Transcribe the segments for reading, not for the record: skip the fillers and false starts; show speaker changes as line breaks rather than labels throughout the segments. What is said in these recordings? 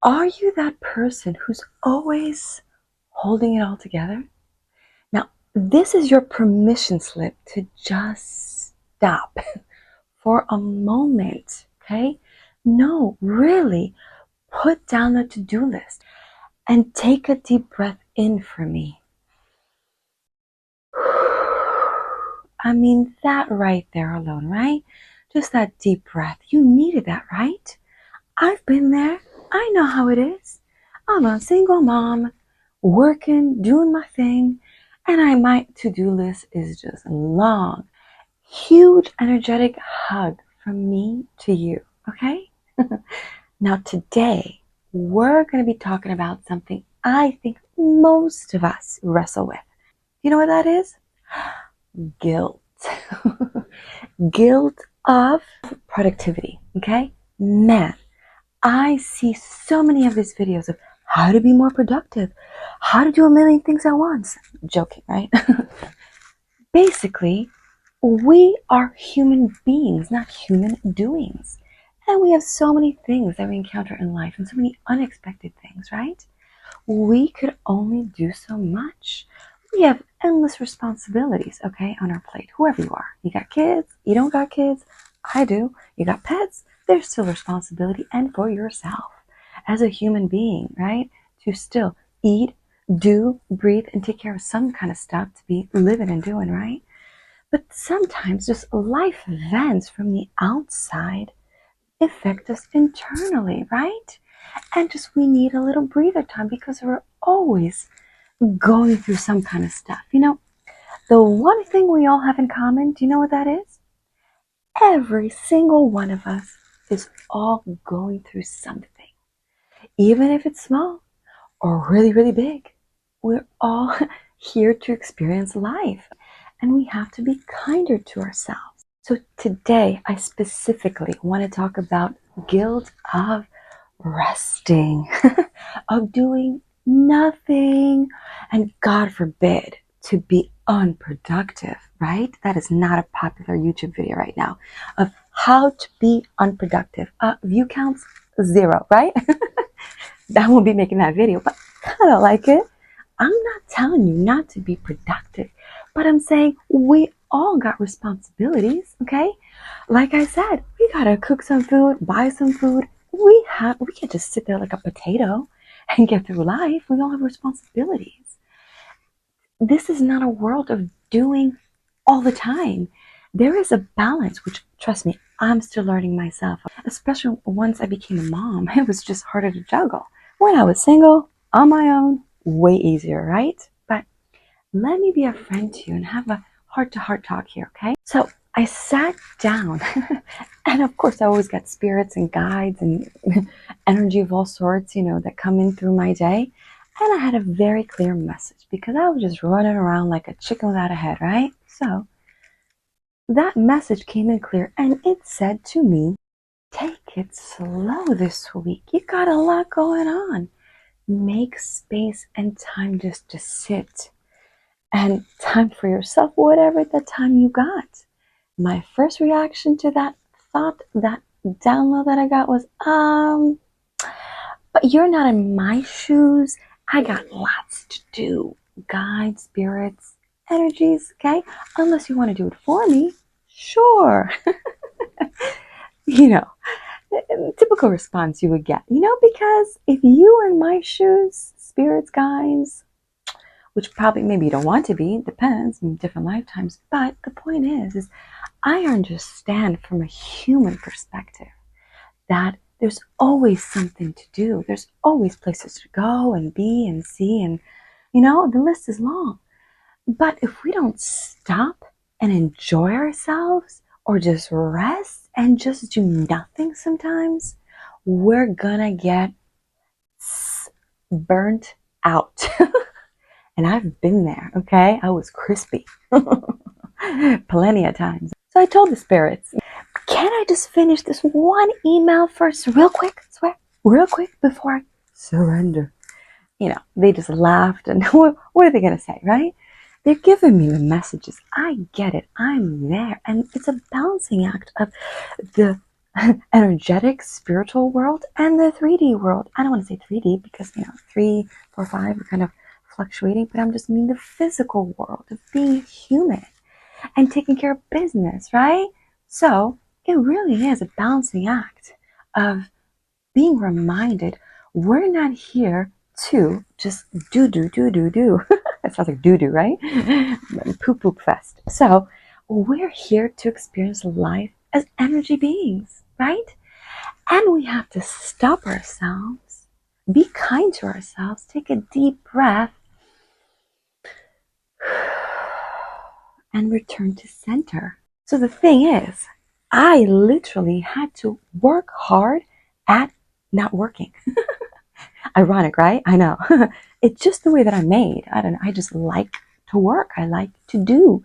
Are you that person who's always holding it all together? Now, this is your permission slip to just stop for a moment, okay? No, really, put down the to-do list and take a deep breath in for me. I mean, that right there alone, right? Just that deep breath. You needed that, right? I've been there. I know how it is. I'm a single mom, working, doing my thing, and my to-do list is just long. Huge energetic hug from me to you, okay? Now today, we're going to be talking about something I think most of us wrestle with. You know what that is? Guilt. Guilt of productivity, okay? Man, I see so many of these videos of how to be more productive, how to do a million things at once. Joking, right? Basically, we are human beings, not human doings. And we have so many things that we encounter in life and so many unexpected things, right? We could only do so much. We have endless responsibilities, okay, on our plate, whoever you are. You got kids, you don't got kids, I do. You got pets, there's still responsibility, and for yourself as a human being, right? To still eat, do, breathe, and take care of some kind of stuff to be living and doing, right? But sometimes just life events from the outside affect us internally, right? And just we need a little breather time because we're always going through some kind of stuff. You know, the one thing we all have in common, do you know what that is? Every single one of us is all going through something. Even if it's small or really, really big, we're all here to experience life. And we have to be kinder to ourselves. So today, I specifically want to talk about guilt of resting, of doing nothing, and God forbid, to be unproductive, right? That is not a popular YouTube video right now of how to be unproductive. View counts 0, right? I won't be making that video, but I kind of like it. I'm not telling you not to be productive, but I'm saying we all got responsibilities, okay? Like I said, we gotta cook some food, buy some food. We can't just sit there like a potato and get through life. We all have responsibilities. This is not a world of doing all the time. There is a balance, which, trust me, I'm still learning myself, especially once I became a mom. It was just harder to juggle. When I was single, on my own, way easier, right? But let me be a friend to you and have a heart-to-heart talk here, okay? So I sat down, and of course I always got spirits and guides and energy of all sorts, you know, that come in through my day. And I had a very clear message because I was just running around like a chicken without a head, right? So that message came in clear, and it said to me, take it slow this week. You got a lot going on. Make space and time just to sit and time for yourself, whatever the time you got. My first reaction to that thought, that download that I got was, but you're not in my shoes. I got lots to do. Guides, spirits, energies, okay? Unless you want to do it for me, sure. You know, typical response you would get, you know, because if you were in my shoes, spirits, guides, which probably maybe you don't want to be, it depends in different lifetimes, but the point is I understand from a human perspective that there's always something to do. There's always places to go and be and see, and you know, the list is long. But if we don't stop and enjoy ourselves or just rest and just do nothing sometimes, we're gonna get burnt out. And I've been there, okay? I was crispy plenty of times. So I told the spirits, can I just finish this one email first real quick? Swear, real quick before I surrender. You know, they just laughed, and what are they going to say, right? They're giving me the messages. I get it. I'm there. And it's a balancing act of the energetic, spiritual world and the 3D world. I don't want to say 3D because, 3, 4, 5 are kind of fluctuating, but I'm just meaning the physical world of being human and taking care of business, right? So it really is a balancing act of being reminded we're not here to just do. That sounds like do, right? Poop fest. So we're here to experience life as energy beings, right? And we have to stop ourselves, be kind to ourselves, take a deep breath, and return to center. So the thing is, I literally had to work hard at not working. Ironic, right? I know. It's just the way that I'm made. I don't know. I just like to work. I like to do.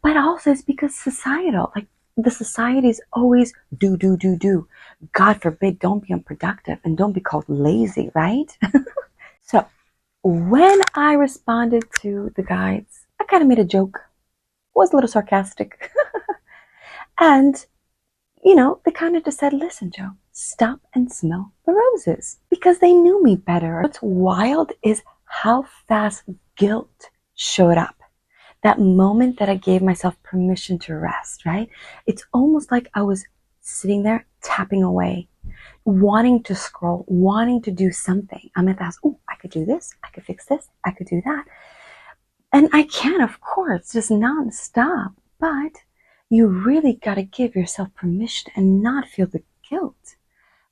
But also it's because societal, like the society is always do. God forbid, don't be unproductive and don't be called lazy, right? So when I responded to the guides, I kind of made a joke. Was a little sarcastic. And, they kind of just said, listen, Joe, stop and smell the roses, because they knew me better. What's wild is how fast guilt showed up. That moment that I gave myself permission to rest, right? It's almost like I was sitting there tapping away, wanting to scroll, wanting to do something. I'm at that, oh, I could do this, I could fix this, I could do that. And I can, of course, just nonstop. But you really got to give yourself permission and not feel the guilt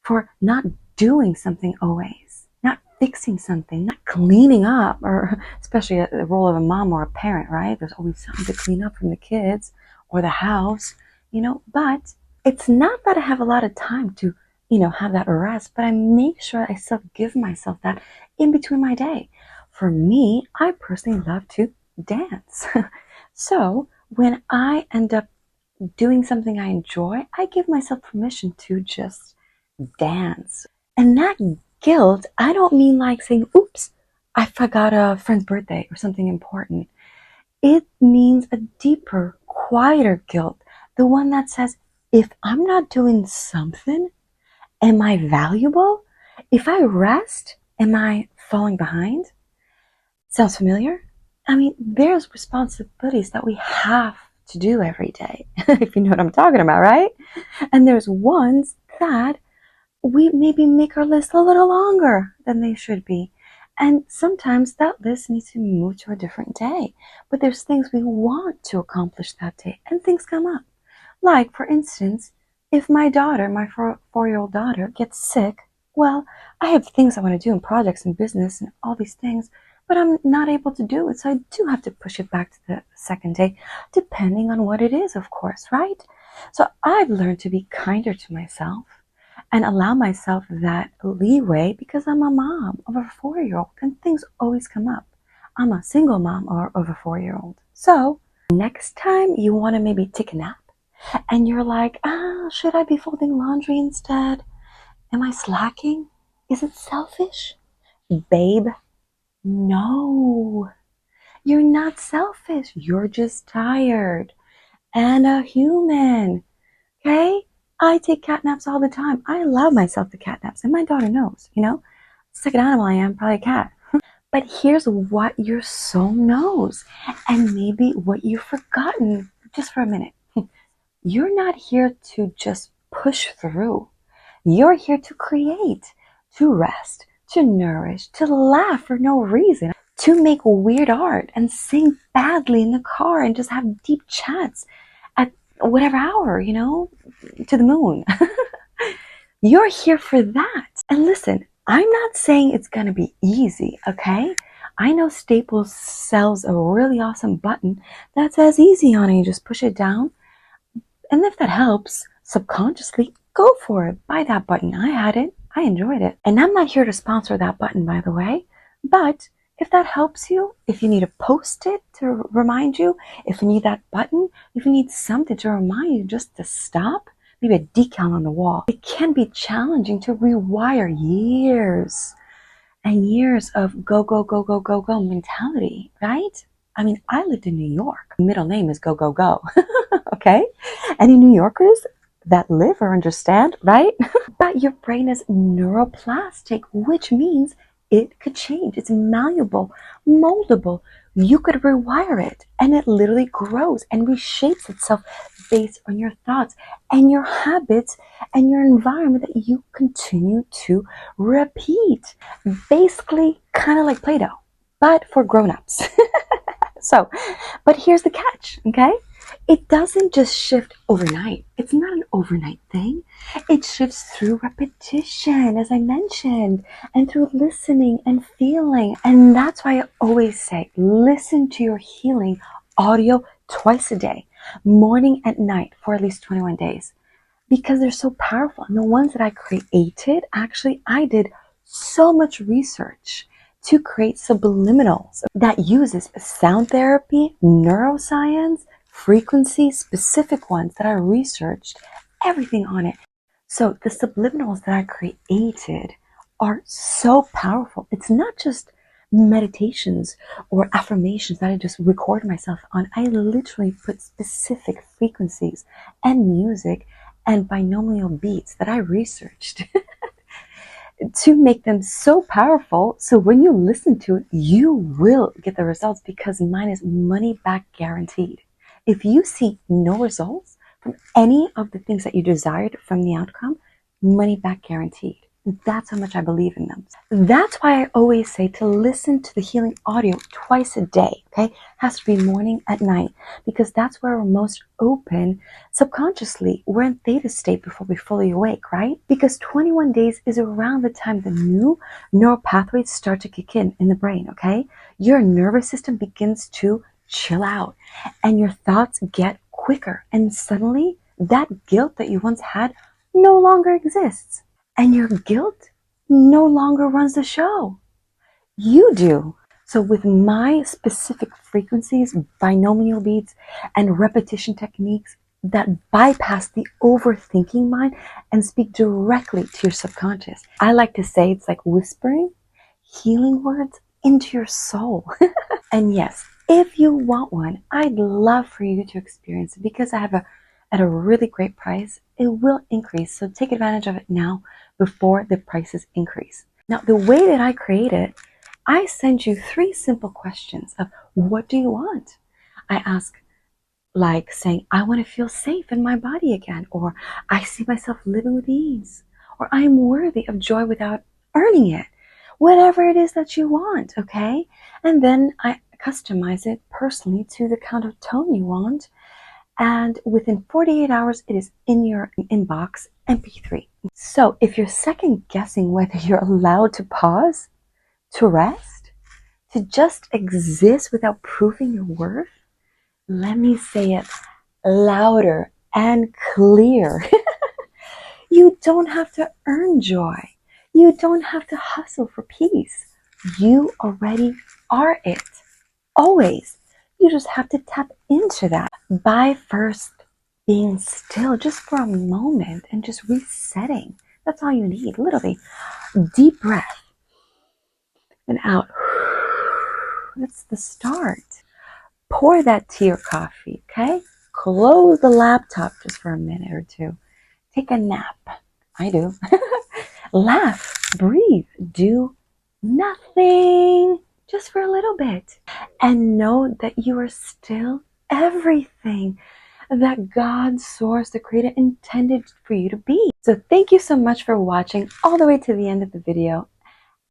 for not doing something always, not fixing something, not cleaning up, or especially the role of a mom or a parent, right? There's always something to clean up from the kids or the house, but it's not that I have a lot of time to, have that rest, but I make sure I still give myself that in between my day. For me, I personally love to dance. So when I end up doing something I enjoy, I give myself permission to just dance. And that guilt, I don't mean like saying, oops, I forgot a friend's birthday or something important. It means a deeper, quieter guilt. The one that says, if I'm not doing something, am I valuable? If I rest, am I falling behind? Sounds familiar? I mean, there's responsibilities that we have to do every day, if you know what I'm talking about, right? And there's ones that we maybe make our list a little longer than they should be. And sometimes that list needs to move to a different day. But there's things we want to accomplish that day, and things come up. Like, for instance, if my daughter, my 4-year-old daughter, gets sick, well, I have things I want to do in projects and business and all these things, but I'm not able to do it. So I do have to push it back to the second day, depending on what it is, of course, right? So I've learned to be kinder to myself and allow myself that leeway because I'm a mom of a 4-year-old and things always come up. I'm a single mom of a 4-year-old. So next time you want to maybe take a nap and you're like, should I be folding laundry instead? Am I slacking? Is it selfish? Babe, no, you're not selfish. You're just tired and a human. Okay? I take cat naps all the time. I allow myself the cat naps, and my daughter knows, Second animal I am, probably a cat. But here's what your soul knows, and maybe what you've forgotten just for a minute. You're not here to just push through. You're here to create, to rest, to nourish, to laugh for no reason, to make weird art and sing badly in the car and just have deep chats at whatever hour, to the moon. You're here for that. And listen, I'm not saying it's going to be easy, okay? I know Staples sells a really awesome button that says easy on it. You just push it down. And if that helps, subconsciously, go for it. Buy that button. I had it. I enjoyed it. And I'm not here to sponsor that button, by the way. But if that helps you, if you need a post-it to remind you, if you need that button, if you need something to remind you just to stop, maybe a decal on the wall. It can be challenging to rewire years and years of go mentality, right? I mean, I lived in New York. Middle name is go. Okay? Any New Yorkers? that live or understand, right? But your brain is neuroplastic, which means it could change. It's malleable, moldable. You could rewire it, and it literally grows and reshapes itself based on your thoughts and your habits and your environment that you continue to repeat. Basically, kind of like Play-Doh, but for grown-ups. So, but here's the catch, okay? It doesn't just shift overnight. It's not an overnight thing. It shifts through repetition, as I mentioned, and through listening and feeling. And that's why I always say, listen to your healing audio twice a day, morning and night, for at least 21 days, because they're so powerful. And the ones that I created, actually, I did so much research to create subliminals that uses sound therapy, neuroscience, frequency, specific ones that I researched, everything on it. So the subliminals that I created are so powerful. It's not just meditations or affirmations that I just record myself on. I literally put specific frequencies and music and binomial beats that I researched to make them so powerful. So when you listen to it, you will get the results, because mine is money back guaranteed. If you see no results from any of the things that you desired from the outcome, money back guaranteed. That's how much I believe in them. That's why I always say to listen to the healing audio twice a day, okay? Has to be morning and night, because that's where we're most open subconsciously. We're in theta state before we're fully awake, right? Because 21 days is around the time the new neural pathways start to kick in the brain, okay? Your nervous system begins to chill out and your thoughts get quicker, and suddenly that guilt that you once had no longer exists. And your guilt no longer runs the show. You do. So with my specific frequencies, binomial beats, and repetition techniques that bypass the overthinking mind and speak directly to your subconscious, I like to say it's like whispering healing words into your soul. And yes, if you want one, I'd love for you to experience it, because I have at a really great price. It will increase, so take advantage of it now before the prices increase. Now, the way that I create it, I send you 3 simple questions of what do you want? I ask, like saying, I want to feel safe in my body again, or I see myself living with ease, or I am worthy of joy without earning it. Whatever it is that you want, okay? And then I customize it personally to the kind of tone you want. And within 48 hours, it is in your inbox, MP3. So if you're second guessing whether you're allowed to pause, to rest, to just exist without proving your worth, let me say it louder and clear. You don't have to earn joy. You don't have to hustle for peace. You already are it. Always. You just have to tap into that by first being still just for a moment and just resetting. That's all you need, literally. Deep breath and out. That's the start. Pour that tea or coffee, okay? Close the laptop just for a minute or two. Take a nap. I do. Laugh, breathe, do nothing just for a little bit. And know that you are still everything that God, Source, the Creator, intended for you to be. So thank you so much for watching all the way to the end of the video.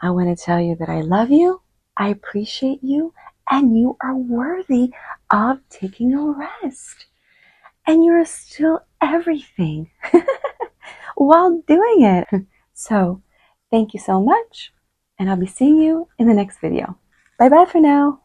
I want to tell you that I love you, I appreciate you, and you are worthy of taking a rest. And you're still everything while doing it. So thank you so much, and I'll be seeing you in the next video. Bye bye for now.